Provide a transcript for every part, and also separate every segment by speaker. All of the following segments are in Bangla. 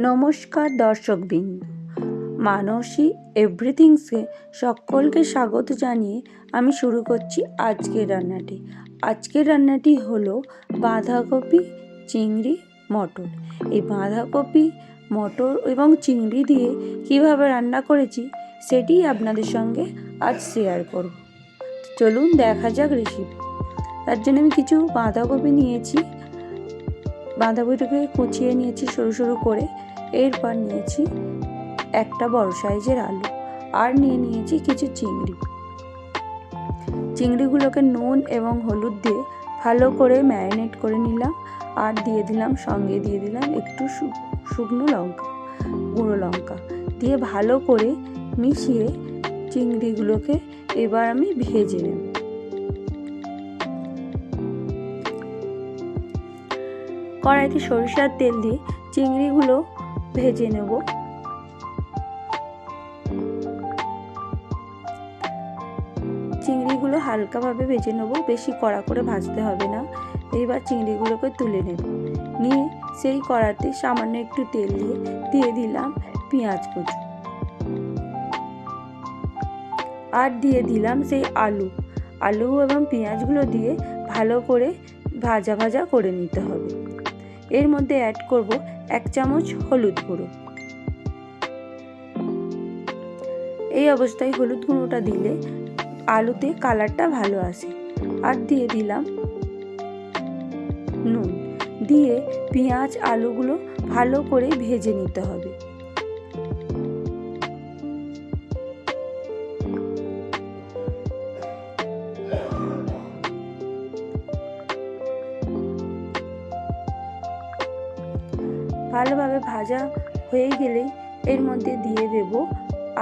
Speaker 1: নমস্কার দর্শকবৃন্দ, মানসী এভরিথিংসে সকলকে স্বাগত জানিয়ে আমি শুরু করছি আজকের রান্নাটি। আজকের রান্নাটি হলো বাঁধাকপি, চিংড়ি, মটর। এই বাঁধাকপি, মটর এবং চিংড়ি দিয়ে কিভাবে রান্না করেছি সেটি আপনাদের সঙ্গে আজ শেয়ার করব। চলুন দেখা যাক রেসিপি। তার জন্য আমি কিছু বাঁধাকপি নিয়েছি, বাঁধাকপিটাকে কুচিয়ে নিয়েছি সরু সরু করে। এরপর নিয়েছি একটা বড় সাইজের আলু, আর নিয়েছি কিছু চিংড়ি। চিংড়িগুলোকে নুন এবং হলুদ দিয়ে ভালো করে ম্যারিনেট করে নিলাম, আর সঙ্গে দিয়ে দিলাম একটু শুকনো লঙ্কা, গুঁড়ো লঙ্কা দিয়ে ভালো করে মিশিয়ে চিংড়িগুলোকে এবার আমি ভেজে নেব। কড়াইতে সরিষার তেল দিয়ে চিংড়িগুলো ভেজে নেব। চিংড়িগুলো হালকাভাবে ভেজে নেব, বেশি কড়া করে ভাজতে হবে না। এইবার চিংড়িগুলোকে তুলে নেব, নিয়ে সেই কড়াতে সামান্য একটু তেল দিয়ে দিলাম পেঁয়াজ কুচি, আর দিয়ে দিলাম সেই আলু এবং পেঁয়াজগুলো দিয়ে ভালো করে ভাজা করে নিতে হবে। এর মধ্যে অ্যাড করব 1 চামচ হলুদ গুঁড়ো। এই অবস্থায় হলুদ গুঁড়োটা দিলে আলুতে কালারটা ভালো আসে। আর দিয়ে দিলাম নুন, দিয়ে পেঁয়াজ আলুগুলো ভালো করে ভেজে নিতে হবে। ভালোভাবে ভাজা হয়ে গেলেই এর মধ্যে দিয়ে দেব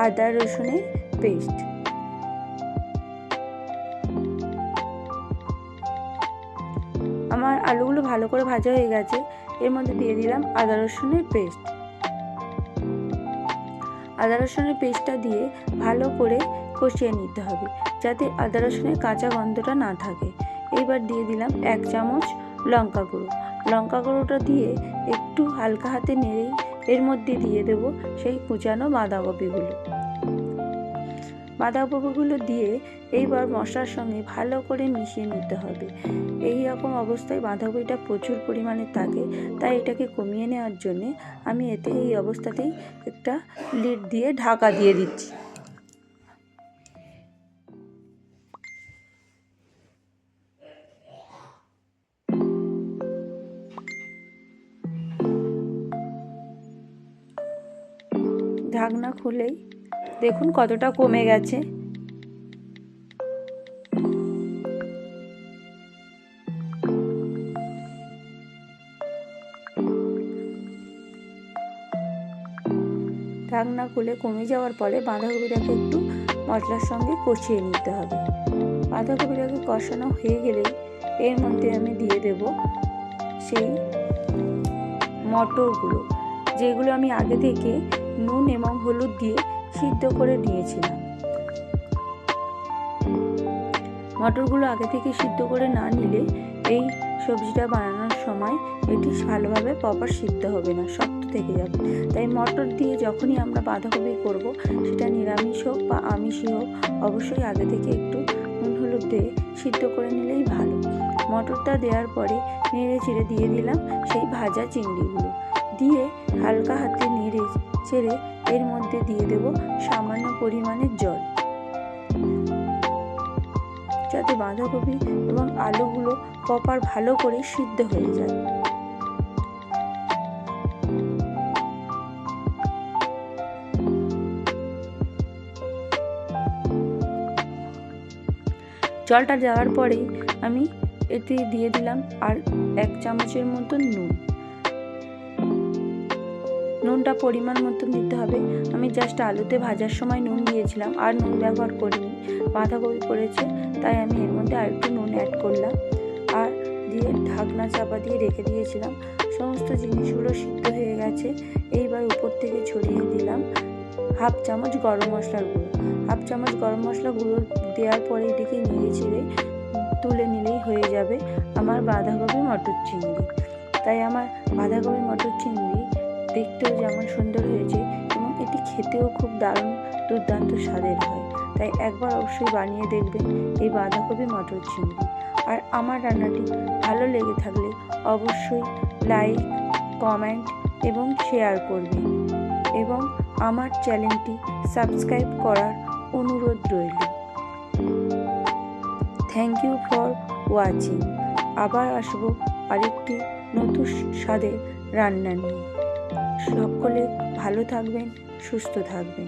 Speaker 1: আদা রসুনের পেস্ট। আমার আলুগুলো ভালো করে ভাজা হয়ে গেছে, এর মধ্যে দিয়ে দিলাম আদা রসুনের পেস্ট। আদা রসুনের পেস্টটা দিয়ে ভালো করে কষিয়ে নিতে হবে, যাতে আদা রসুনের কাঁচা গন্ধটা না থাকে। এইবার দিয়ে দিলাম 1 চামচ লঙ্কা গুঁড়োটা দিয়ে একটু হালকা হাতে নেড়েই এর মধ্যে দিয়ে দেব সেই কুচানো বাঁধাকপিগুলো দিয়ে এইবার মশলার সঙ্গে ভালো করে মিশিয়ে নিতে হবে। এই রকম অবস্থায় বাঁধাকপিটা প্রচুর পরিমাণে থাকে, তাই এটাকে কমিয়ে নেওয়ার জন্য আমি এই অবস্থাতেই একটা লিড দিয়ে ঢাকা দিয়ে দিচ্ছি। ঢাকনা খুলেই দেখুন কতটা কমে গেছে। ঢাকনা খুলে কমে যাওয়ার পরে বাঁধাকপিটাকে একটু মশলার সঙ্গে কষিয়ে নিতে হবে। বাঁধাকপিটাকে কষানো হয়ে গেলেই এর মধ্যে আমি দিয়ে দেব সেই মটরগুলো, যেগুলো আমি আগে থেকে নুন এবং হলুদ দিয়ে সিদ্ধ করে নিয়েছিলাম। মটরগুলো আগে থেকে সিদ্ধ করে না নিলে এই সবজিটা বানানোর সময় এটি ভালোভাবে প্রপার সিদ্ধ হবে না, শক্ত থেকে যাবে। তাই মটর দিয়ে যখনই আমরা বাঁধাকপি করব, সেটা নিরামিষ হোক বা আমিষই হোক, অবশ্যই আগে থেকে একটু নুন হলুদ দিয়ে সিদ্ধ করে নিলেই ভালো। মটরটা দেওয়ার পরে নেড়ে চেড়ে দিয়ে দিলাম সেই ভাজা চিংড়িগুলো, দিয়ে হালকা হাতে নেড়ে চেড়ে এর মধ্যে দিয়ে দেব সামান্য পরিমাণের জল, যাতে বাঁধাকপি এবং আলুগুলো প্রপার ভালো করে সিদ্ধ হয়ে যায়। জলটা দেওয়ার পরেই আমি এতে দিয়ে দিলাম আর 1 চামচের মতন নুনটা পরিমাণ মতন দিতে হবে। আমি জাস্ট আলুতে ভাজার সময় নুন দিয়েছিলাম, আর নুন ব্যবহার করিনি। বাঁধাকপি পড়েছে তাই আমি এর মধ্যে আর একটু নুন অ্যাড করলাম, আর দিয়ে ঢাকনা চাপা দিয়ে রেখে দিয়েছিলাম। সমস্ত জিনিসগুলো সিদ্ধ হয়ে গেছে। এইবার উপর থেকে ছড়িয়ে দিলাম 1/2 চামচ গরম মশলার গুঁড়ো। 1/2 চামচ গরম মশলা গুঁড়ো দেওয়ার পরে এটিকে নেড়ে ছেড়ে তুলে নিলেই হয়ে যাবে আমার বাঁধাকপি মটর চিংড়ি। তাই আমার বাঁধাকপি মটর চিংড়ি দেখতেও যেমন সুন্দর হয়েছে এবং এটি খেতেও খুব দারুণ দুর্দান্ত স্বাদের হয়। তাই একবার অবশ্যই বানিয়ে দেখবেন এই বাঁধাকপি মটর চিংড়ি। আর আমার রান্নাটি ভালো লেগে থাকলে অবশ্যই লাইক, কমেন্ট এবং শেয়ার করবেন এবং আমার চ্যানেলটি সাবস্ক্রাইব করার অনুরোধ রইল। Thank you for watching. আবার আসবো আরেকটি নতুন স্বাদের রান্না নিয়ে। সকলে ভালো থাকবেন, সুস্থ থাকবেন।